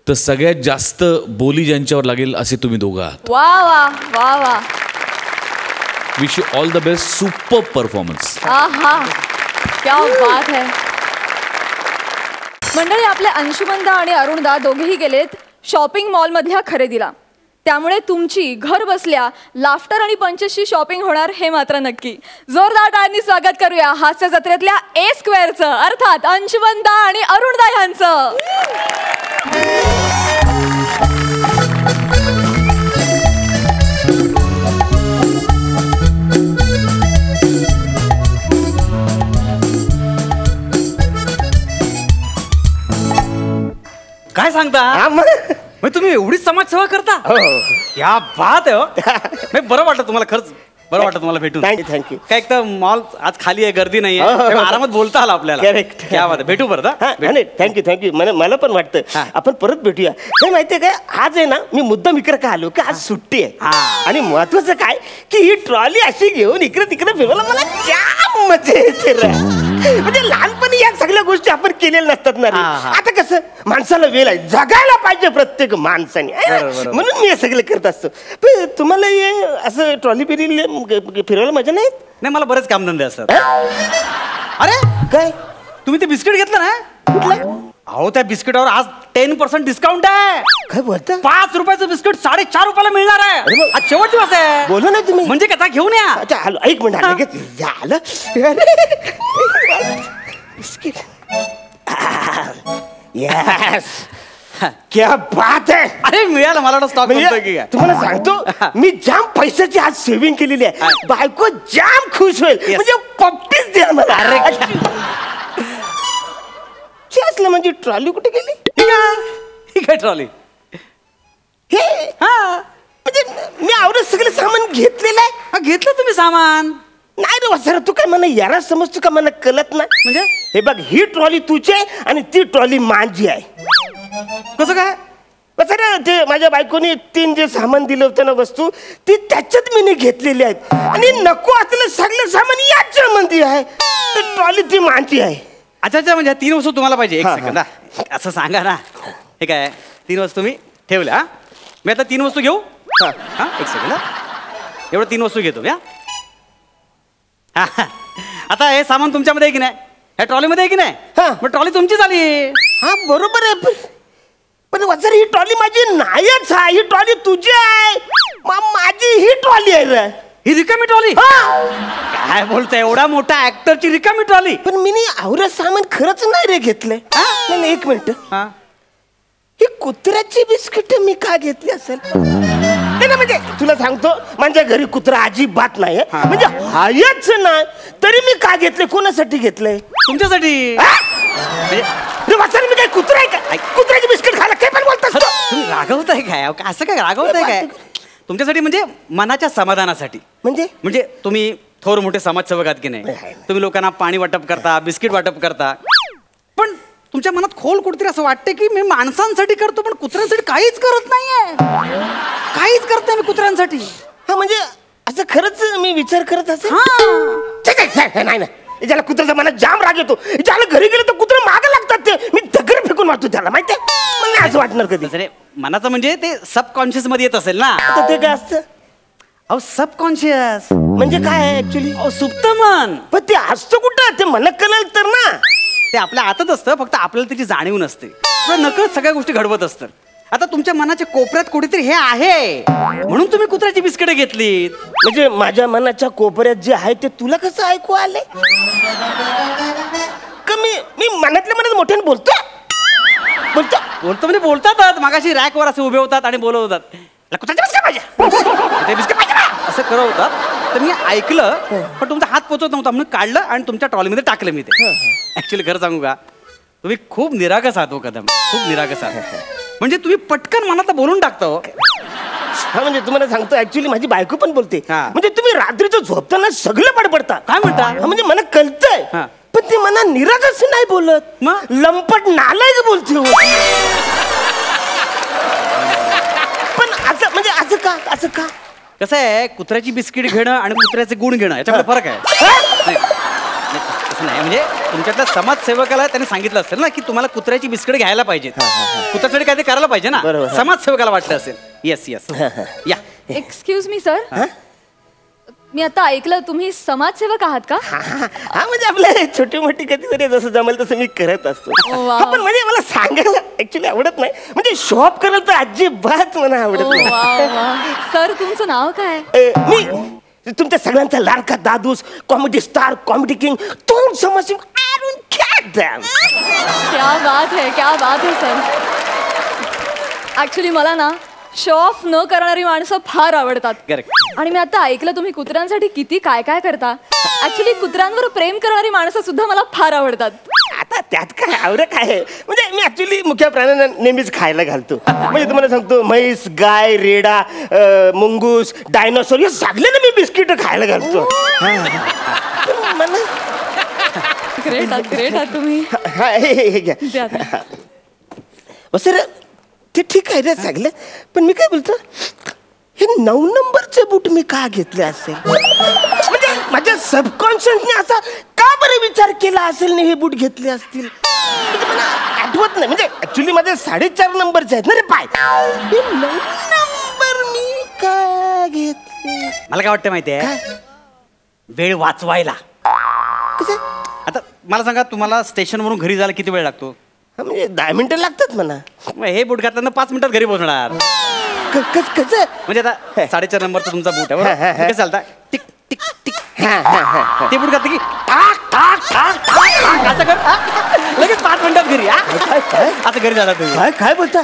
तर सगळ्यात जास्त बोली ज्यांच्यावर लागेल असे तुम्ही दोघं आहात. वा वा वा वा. Wish you all the best. Super performance. आहा, क्या बात है. मंडळी, आपले अंशुमनदा आणि अरुणदा दोघेही गेलेत शॉपिंग मॉल मधल्या खरेदीला. त्यामुळे तुमची घर बसल्या लाफ्टर आणि पंचेसची शॉपिंग होणार हे मात्र नक्की. जोरदार टाळ्यांनी स्वागत करूया हास्य जत्रेतल्या ए स्क्वेअरचं, अर्थात अंशुमनदा आणि अरुणदा यांचं. काय सांगता? मग तुम्ही एवढीच समाजसेवा करता? या बात आहे. बरं वाटलं तुम्हाला, खरंच बरं वाटतं तुम्हाला भेटून. थँक्यू. काय एक तर मॉल आज खाली आहे, गर्दी नाही आहे, आरामात बोलता आला आपल्याला. करेक्ट. क्या बात आहे. भेटू परत. थँक्यू. मला पण वाटतं आपण परत भेटूया. काय माहितीये काय, आज आहे ना मी मुद्दाम इकडे का आलो की आज सुट्टी आहे आणि महत्वाचं काय की ही ट्रॉली अशी घेऊन इकडे तिकडे फिरवायला मला जाम मजा येते. म्हणजे लहानपणी या सगळ्या गोष्टी आपण केलेल्या नसतात ना रे. आता कसं माणसाला वेळ आहे, जगायला पाहिजे प्रत्येक माणसाने, म्हणून मी हे सगळं करत असतो. पण तुम्हाला हे असं ट्रॉली फिरवायला मजा नाही? नाही, मला बरेच कामधंदे असतात. अरे काय तुम्ही ते बिस्किट घेतलं ना? कुठलं? अहो त्या बिस्किटावर आज 10% डिस्काउंट आहे. काय बोलता? 5 रुपयाचं बिस्किट 4.5 रुपयाला मिळणार आहे. आज शेवट दिवस आहे. बोलू ना तुम्ही. म्हणजे काय, घेऊन या. अच्छा आलो, एक मिनिट आलं. बिस्किट. यस, क्या बात आहे. अरे मिळालं, मला वाटतं स्टॉक की काय. तुम्हाला सांगतो मी जाम पैशाची आज सेव्हिंग केलेली आहे. बायको जाम खुश होईल. म्हणजे पप्पीच द्या मला. अरे असलं म्हणजे ट्रॉली कुठे गेली? ही काय ट्रॉली? हे म्हणजे मी आवडत सगळं सामान घेतलेलं आहे. घेतलं तुम्ही सामान? नाही रे सर, तू काय मला यारा समजतो का? मला कळत ना. म्हणजे हे बघ, ही ट्रॉली तुझी आहे आणि ती ट्रॉली माझी आहे. कसं काय? सर ते माझ्या बायकोनी 3 जे सामान दिलं होतं ना वस्तू, ती त्याच्यात मी घेतलेली आहेत आणि नको असलेलं सगळं सामान याच्या मध्ये आहे. ट्रॉली ती माझी आहे. अच्छा, म्हणजे 3 वस्तू तुम्हाला पाहिजे. एक सेकंद, असं सांगा ना. हे काय 3 वस्तू मी ठेवल्या. मी आता 3 वस्तू घेऊ. एक सेकंद, एवढं 3 वस्तू घेतो. आता हे सामान तुमच्यामध्ये आहे की नाही? ह्या ट्रॉलीमध्ये आहे की नाही? मग ट्रॉली तुमची झाली. हा बरोबर आहे, पण वसर ही ट्रॉली माझी नाहीच आहे. ही ट्रॉली तुझी आहे. माझी ही ट्रॉली आहे. ही रिकामी ट्रॉली? काय बोलतोय, एवढा मोठा ऍक्टरची रिकामी ट्रॉली? पण मी आवडत सामान खरंच नाही रे घेतलंय. नाही, एक मिनिट. ही कुत्र्याची बिस्किट मी का घेतली असेल? म्हणजे तुला सांगतो, माझ्या घरी कुत्रा अजिबात नाही. म्हणजे हायच नाही तरी मी का घेतले? कोणासाठी घेतलंय? तुमच्यासाठी. मी काय कुत्रा आहे का? कुत्र्याची बिस्किट खायला काय पण बोलतात? तुम्ही रागवताय काय? असं काय रागवताय काय? तुमच्यासाठी म्हणजे मनाच्या समाधानासाठी. म्हणजे तुम्ही थोर मोठे समाजसेवक आहात की नाही? तुम्ही लोकांना पाणी वाटप करता, बिस्किट वाटप करता, पण तुमच्या मनात खोल कुठेतरी असं वाटते की मी माणसांसाठी करतो पण कुत्र्यांसाठी काहीच करत नाहीये. काहीच करत नाही मी कुत्र्यांसाठी. म्हणजे असं खरंच मी विचार करत असेल? नाही, ज्याला कुत्र्याचा मनात जाम राग येतो, ज्याला घरी गेलं तर कुत्रे मागे लागतात, ते मी दगड फेकून मारतो त्याला. माहितीये मला असं वाटणार कधी. मनाचं म्हणजे ते सबकॉन्शियस मध्ये येत असेल ना. ते काय असतं? अहो सबकॉन्शियस म्हणजे काय आहे ऍक्च्युली? सुप्त मन. पण ते असतं कुठं? ते मला कळलं तर ना. ते आपल्या हातात असतं, फक्त आपल्याला त्याची जाणीव नसते. नकळत सगळ्या गोष्टी घडवत असतात. आता तुमच्या मनाच्या कोपऱ्यात कुठेतरी हे आहे म्हणून तुम्ही कुत्र्याची बिस्किट घेतलीत. म्हणजे माझ्या मनाच्या कोपऱ्यात जे आहे ते तुला कसं ऐकू आले? मी मनातल्या मनात मोठ्याने बोलतो म्हणजे बोलतात. मागाशी रॅकवर असे उभे होतात आणि बोलवतात, असं करवतात. तर मी ऐकलं, पण तुमचा हात पोचत नव्हता म्हणून काढलं आणि तुमच्या ट्रॉलीमध्ये टाकलं मी ते. ऍक्च्युली खरं सांगू का, तुम्ही खूप निरागस आहात हो कदम, खूप निरागस आहात. म्हणजे तुम्ही पटकन मनात बोलून टाकता हो. म्हणजे तुम्हाला सांगतो ऍक्च्युली माझी बायको पण बोलते. म्हणजे तुम्ही रात्रीचं झोपताना सगळं बडबडता. काय म्हणता? म्हणजे मला कळतंय, पण ती मना निरागस नाही बोलत, लंपट नालायक बोलते. पण असं म्हणजे असं का? कसं आहे, कुत्र्याची बिस्किट घेणं आणि कुत्र्याचे गुण घेणं याच्यामध्ये फरक आहे. तसं नाही, म्हणजे तुमच्यातल्या समाजसेवकाला त्यांनी सांगितलं असेल ना की तुम्हाला कुत्र्याची बिस्किट घ्यायला पाहिजे, कुत्र्यासाठी काय ते करायला पाहिजे ना, समाजसेवकाला वाटलं असेल. येस येस या. एक्सक्यूज मी सर, मी आता ऐकलं तुम्ही समाजसेवक आहात का? हा म्हणजे आपल्या छोटी मोठी कधीतरी जसं जमेल तसं मी करत असतो. पण म्हणजे मला सांगायला ऍक्च्युली आवडत नाही, म्हणजे शॉप करायला तर अजिबात मला आवडत नाही. सर तुमचं नाव काय? मी तुमच्या सगळ्यांचा लाडका दादूस, कॉमेडी स्टार, कॉमेडी किंग, तोंड समाजसेवक अरुण खेदम. क्या बात है सर. ऍक्च्युली मला ना शो ऑफ न करणारी माणसं फार आवडतात. आणि मी आता ऐकलं तुम्ही कुत्र्यांसाठी किती काय काय करता. ऍक्च्युली कुत्र्यांवर प्रेम करणारी माणसं सुद्धा मला फार आवडतात. आता त्यात काय आवडत काय, म्हणजे मी ऍक्च्युली मुख्य प्राण्यांना नेहमीच खायला घालतो. म्हणजे तुम्हाला सांगतो, म्हैस, गाय, रेडा, मुंगूस, डायनोसॉर हे सगळ्यांना मी बिस्किट खायला घालतो. ग्रेट आहात तुम्ही. हे घ्या सर. ते ठीक आहे रे सगळं, पण मी काय बोलतो, हे 9 नंबरचे बूट मी का घेतले असेल, म्हणजे माझ्या सबकॉन्शियसने असा का बरं विचार केला असेल नाही हे बूट घेतले असतील, म्हणजे मला आठवत नाही. म्हणजे ऍक्च्युली माझे 4.5 नंबरचे आहेत ना रे पाय, हे 9 नंबर मी का घेतले. मला काय वाटतं माहितीये, वेळ वाचवायला. कसं? आता मला सांगा, तुम्हाला स्टेशनवरून घरी जायला किती वेळ लागतो? म्हणजे 10 मिनिटं लागतात म्हणा. हे बूट घातल्यानं 5 मिनिटात घरी पोहोचणार. कसं म्हणजे आता 4.5 नंबरचा तुमचा बूट आहे बरोबर, कसं चालता टिक टिक टिक, ते बूट घातलं की टाक टाक टाक टाक असं कर, लगेच 5 मिनिटात घरी. असं घरी जाता तुम्ही. काय बोलता,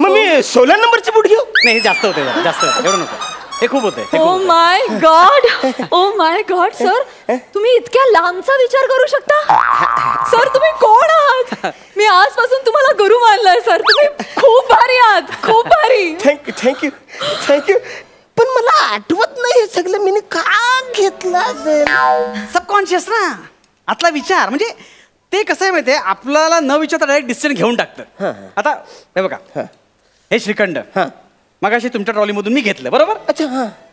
मग मी 16 नंबरचे बूट घेऊ? नाही, हे जास्त होते, जास्त होते, एवढं नको, हे खूप होते. ओ माय गॉड सर, तुम्ही इतक्या लांबचा विचार करू शकता. सर तुम्ही कोण आहात? मी आजपासून तुम्हाला गुरु मानलाय सर. तुम्ही खूप भारी आहात, खूप भारी. थँक्यू. पण मला आठवत नाही हे सगळं मी का घेतलं असेल. सबकॉन्शियस ना, आतला विचार. म्हणजे ते कसं आहे माहितीये, आपल्याला न विचारता डायरेक्ट डिसिजन घेऊन टाकतं. आता हे बघा, हे श्रीखंड मगाशी तुमच्या ट्रॉलीमधून मी घेतलं बरोबर. अच्छा.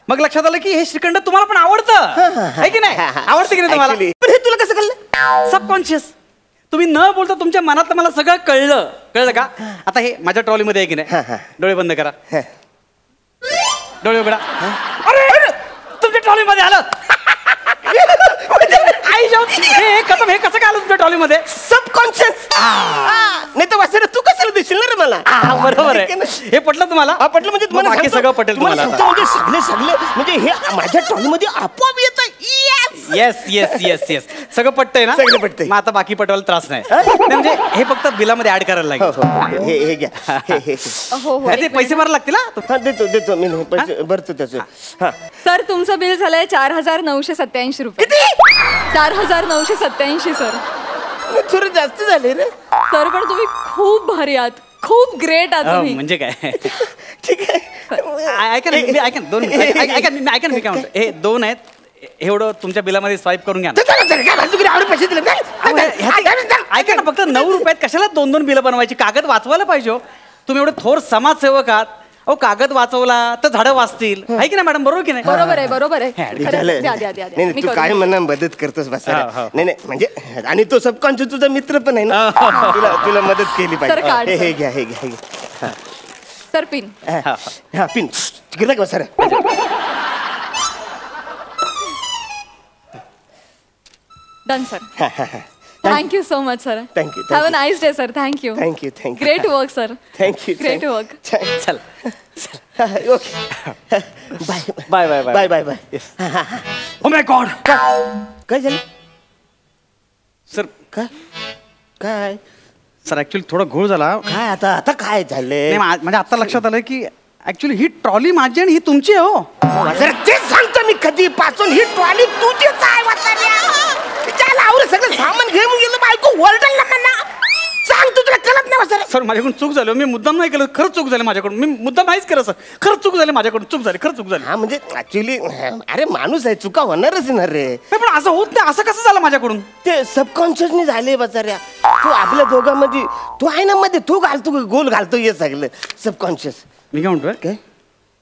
मग लक्षात आलं की हे श्रीखंड तुम्हाला पण आवडतं, आहे की नाही? आवडतं की नाही तुम्हाला? पण हे तुला कसं कळलं? सबकॉन्शियस. तुम्ही न बोलता तुमच्या मनात मला सगळं कळलं का? आता हे माझ्या ट्रॉलीमध्ये आहे की नाही, डोळे बंद करा, डोळे उघडा. अरे तुमच्या ट्रॉलीमध्ये आलं. आई जाऊ, हे कसं काय आलं तुमच्या ट्रॉलीमध्ये? सबकॉन्शियस. नाही तर वासरे तू कशाला दिसेल ना रे मला. बरोबर आहे. हे पटलं तुम्हाला? पटलं. म्हणजे तुम्हाला बाकी सगळं पटेल तुम्हाला. म्हणजे सगळे म्हणजे हे माझ्या ट्रॉलीमध्ये आपोआप येतं. येस सगळं पटतंय ना? सगळं पटतंय. मग आता बाकी पटवायला त्रास नाही. म्हणजे हे फक्त बिलामध्ये ऍड करायला लागेल. हे घ्या. ते पैसे भरायला लागतील ना? देतो मी पैसे भरतो त्याचे. सर तुमचं बिल झालंय 4,987 रुपये. 4,987 सर. थोडं जास्त झाले रे सर, पण तुम्ही खूप भारी आहात, खूप ग्रेट आहात तुम्ही. म्हणजे काय? ठीक आहे. ऐका ना, मी काय म्हणतो, हे 2 आहेत, एवढं तुमच्या बिलामध्ये स्वाईप करून घ्या. पैसे दिले ऐका ना, फक्त 9 रुपयात कशाला 2-2 बिलं बनवायची? कागद वाचवायला पाहिजे. तुम्ही एवढे थोर समाजसेवक आहात. अहो कागद वाचवला तर झाडं वाचतील, आहे की नाही मॅडम? बरोबर की नाही? बरोबर आहे. नाही तू काय म्हणा मदत करतोस बस. नाही म्हणजे, आणि तो सबकॉन्शियस तुझा मित्र पण आहे ना, तुला मदत केली पाहिजे. हे घ्या. Sir pin. पिन गेला का sir? Done sir. Thank you so much sir. Thank you. Have a nice day sir. Thank you. Great work sir. Thank you. Great work. चल. Okay. Bye. Oh my God, काय झालं सर? काय सर ऍक्च्युली थोडा घोळ झाला. काय आता काय झालंय? म्हणजे आता लक्षात आलं की ऍक्च्युली ही ट्रॉली माझी आणि ही तुमची आहे. हो सर तेच सांगतो मी कधीपासून, ही ट्रॉली तुझीच आहे. सगळं सामान घेऊन गेलं, बायको ओरडल ना म्हणा. सांग तू, तुला कळत नाही सर? सर माझ्याकडून चूक झाली, मी मुद्दाम नाही केलं. खरंच चूक झाली माझ्याकडून, मी मुद्दाम नाहीच केलं सर. खरंच चूक झाली माझ्याकडून, खरंच चूक झाली. हा म्हणजे ऍक्च्युली अरे माणूस आहे, चुका होणारच ना रे. पण असं होत नाही. असं कसं झालं माझ्याकडून? ते सबकॉन्शियसनी झाले बचाऱ्या. तू आपल्या दोघांमध्ये, तू आहे ना मध्ये, तू घालतो गोल घालतो हे सगळं सबकॉन्शियस. मी काय म्हणतोय, काय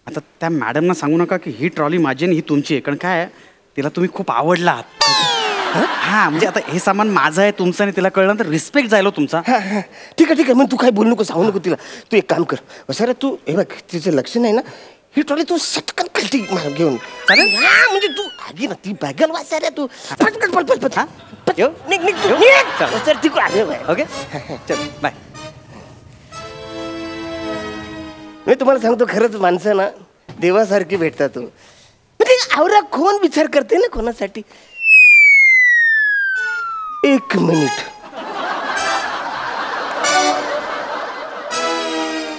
आता त्या मॅडमना सांगू नका की ही ट्रॉली माझी आणि ही तुमची आहे. कारण काय, तिला तुम्ही खूप आवडला आहात. हा म्हणजे आता हे सामान माझं आहे तुमचं आणि तिला कळलं तर रिस्पेक्ट जायला तुमचा. ठीक आहे मग तू काय बोलू नको, सांगू नको तिला. तू एक काम कर वसाऱ्या, तू हे बघ तिचं लक्ष नाही ना, ही ट्रॉली तू सटकन खालती घेऊन चालेल. म्हणजे तू आधी ना ती बॅगल वासाऱ्या, तू पटकन पट निघ निघ तू निघ. ओके चल बाय. मी तुम्हाला सांगतो खरंच माणसं ना देवासारखी भेटतात. तू म्हणजे आवरा कोण विचार करते ना कोणासाठी. एक मिनिट,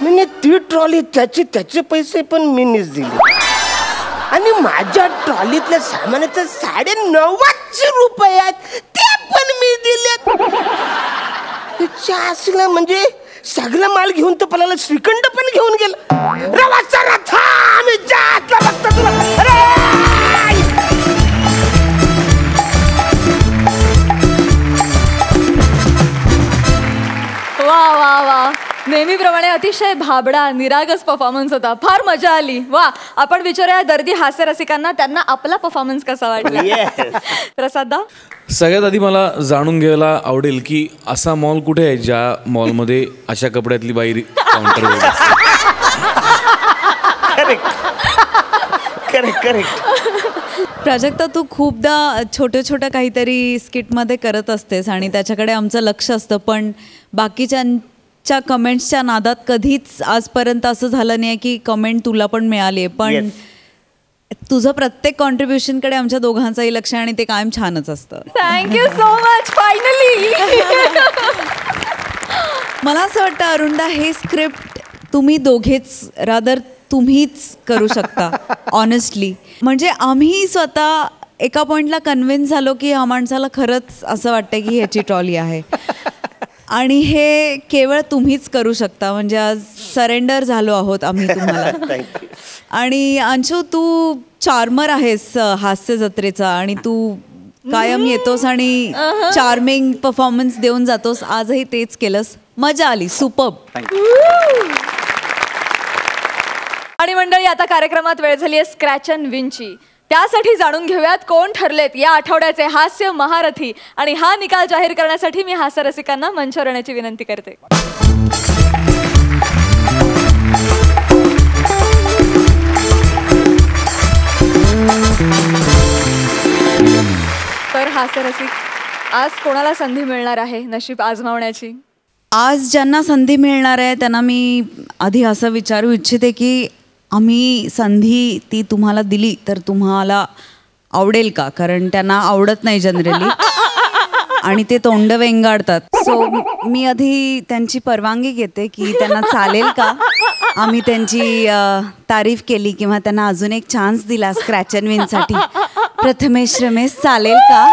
म्हणजे ती ट्रॉली त्याचे पैसे पण मीच दिले आणि माझ्या ट्रॉलीतल्या सामानाचं 950 रुपये आहेत ते पण मी दिले. असलं म्हणजे सगळा माल घेऊन तर पलाला श्रीखंड पण घेऊन गेला. रवाचा रथा आम्ही जातला बघतो तुला. वा वा वा, नेहमीप्रमाणे अतिशय भाबडा निरागस परफॉर्मन्स होता. फार मजा आली. वा, आपण विचारूया दर्दी हास्य रसिकांना त्यांना आपला परफॉर्मन्स कसा वाटला. प्रसाद, सगळ्यात आधी मला जाणून घ्यायला आवडेल की असा मॉल कुठे आहे ज्या मॉलमध्ये अशा कपड्यातली बाई काउंटर. प्राजक्ता, तू खूपदा छोटं काहीतरी स्किटमध्ये करत असतेस आणि त्याच्याकडे आमचं लक्ष असतं, पण बाकीच्या कमेंट्सच्या नादात कधीच आजपर्यंत असं झालं नाही की कमेंट तुला पण मिळाली आहे. पण तुझं प्रत्येक कॉन्ट्रीब्युशनकडे आमच्या दोघांचंही लक्ष आणि ते कायम छानच असतं. Thank you so much. फायनली मला असं वाटतं अरुणदा, हे स्क्रिप्ट तुम्ही दोघेच रादर तुम्हीच करू शकता ऑनेस्टली. म्हणजे आम्ही स्वतः एका पॉईंटला कन्व्हिन्स झालो की ह्या माणसाला खरंच असं वाटतं की ह्याची ट्रॉली आहे आणि हे केवळ तुम्हीच करू शकता. म्हणजे आज सरेंडर झालो आहोत आम्ही तुम्हाला. आणि अंशू, तू चार्मर आहेस हास्य जत्रेचा आणि तू कायम येतोस आणि चार्मिंग परफॉर्मन्स देऊन जातोस. आजही तेच केलंस. मजा आली. सुपर्ब. आणि मंडळी, आता कार्यक्रमात वेळ झाली आहे स्क्रॅच अँड विनची. त्यासाठी जाणून घेऊयात कोण ठरलेत या आठवड्याचे हास्य महारथी. आणि हा निकाल जाहीर करण्यासाठी मी हास्य रसिकांना मंचावर येण्याची विनंती करते. तर हास्य रसिक, आज कोणाला संधी मिळणार आहे नशीब आजमावण्याची? आज ज्यांना संधी मिळणार आहे त्यांना मी आधी असं विचारू इच्छिते की आम्ही संधी ती तुम्हाला दिली तर तुम्हाला आवडेल का? कारण त्यांना आवडत नाही जनरली आणि ते तोंड वेंगाडतात. सो मी आधी त्यांची परवानगी घेते की त्यांना चालेल का आम्ही त्यांची तारीफ केली किंवा त्यांना अजून एक चान्स दिला स्क्रॅच अँड विनसाठी. प्रथमेश रमेश, चालेल का?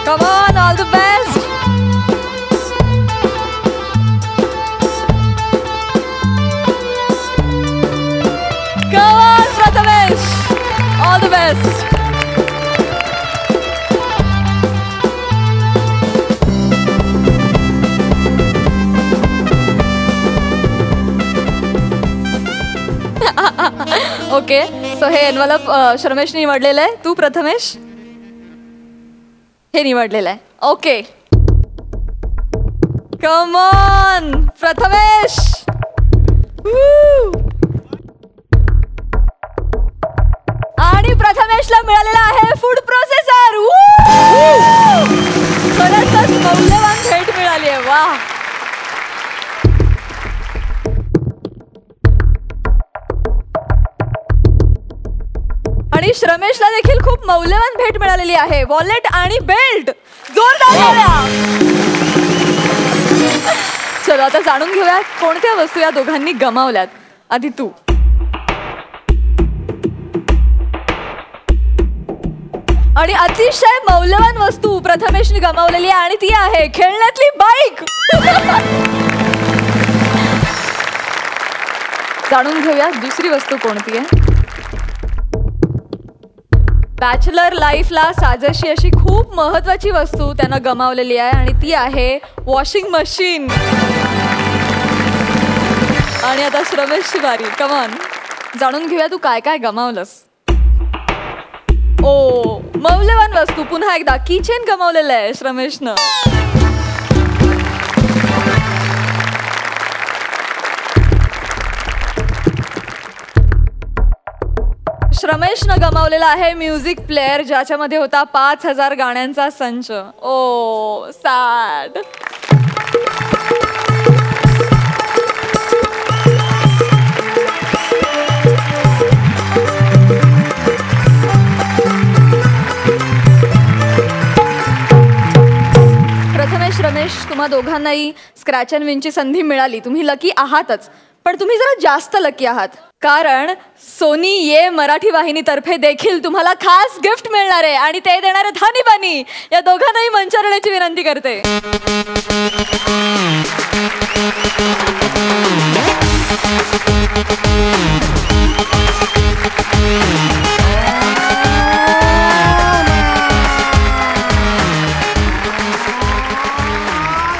Come on, all the best. Come on, Prathamesh. All the best. Okay, so हे एनवलप श्रमेशने निवडलेलं आहे. तू प्रथमेश हे निवडलेलं आहे. Okay, come on Prathamesh. आणि प्रथमेशला मिळालेला आहे फूड प्रोसेसर. खरंच मौल्यवान भेट मिळाली आहे. वा, आणि श्रमेशला देखील खूप मौल्यवान भेट मिळालेली आहे. वॉलेट आणि बेल्ट. जोरदार टाळ्या. चलो, आता जाणून घेऊया कोणत्या वस्तू या दोघांनी गमावल्यात. आधी तू. आणि अतिशय मौल्यवान वस्तू प्रथमेशने गमावलेली आहे आणि ती आहे खेळण्यातली बाईक. जाणून घेऊया दुसरी वस्तू कोणती आहे. बॅचलर लाईफला साजेशी अशी खूप महत्वाची वस्तू त्यानं गमावलेली आहे आणि ती आहे वॉशिंग मशीन. आणि आता श्रमेशची बारी. कमॉन, जाणून घेऊया तू काय काय गमावलंस. ओ, मौल्यवान वस्तू. पुन्हा एकदा किचन गमावलेलं आहे श्रमेशनं. श्रमेशनं गमावलेला आहे म्युझिक प्लेअर, ज्याच्यामध्ये होता 5,000 गाण्यांचा संच. ओ सॅड. प्रथमेश, रमेश, तुम्हा दोघांनाही स्क्रॅच अँड विनची संधी मिळाली. तुम्ही लकी आहातच, पण तुम्ही जरा जास्त लकी आहात, कारण सोनी ये मराठी वाहिनीतर्फे देखील तुम्हाला खास गिफ्ट मिळणार आहे आणि ते देणार आहेत हनी बनी. या दोघांनाही मंचावर येण्याची विनंती करते.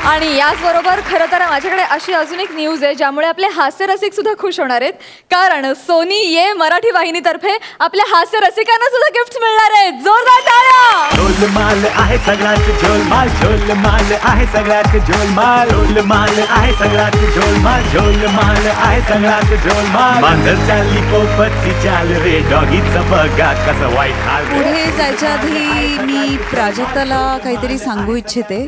आणि याचबरोबर खरं तर माझ्याकडे अशी अजून एक न्यूज आहे, ज्यामुळे आपले हास्य रसिक सुद्धा खुश होणार आहेत, कारण सोनी ये मराठी वाहिनीतर्फे आपल्या हास्य रसिकांना सुद्धा गिफ्ट मिळणार आहेत. जोरदार टाळ्या. झोलमाल आहे सगळ्यात झोलमाल, झोलमाल आहे सगळ्यात झोलमाल, झोलमाल आहे सगळ्यात झोलमाल, झोलमाल आहे सगळ्यात झोलमाल. मांजर चालली पोपटची चाल रे, डॉगीचं बघा कसं वाईट हाल. पुढे जायच्या आधी मी प्राजक्ताला काहीतरी सांगू इच्छिते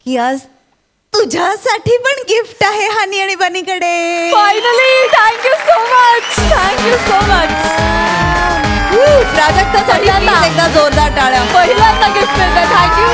की आज तुझ्यासाठी पण गिफ्ट आहे हनी आणि बनीकडे. Finally. Thank you so much. Thank you so much. प्राजक्तासाठी एकदा जोरदार टाळ्या. पहिल्यांदा गिफ्ट मिळतं. थँक्यू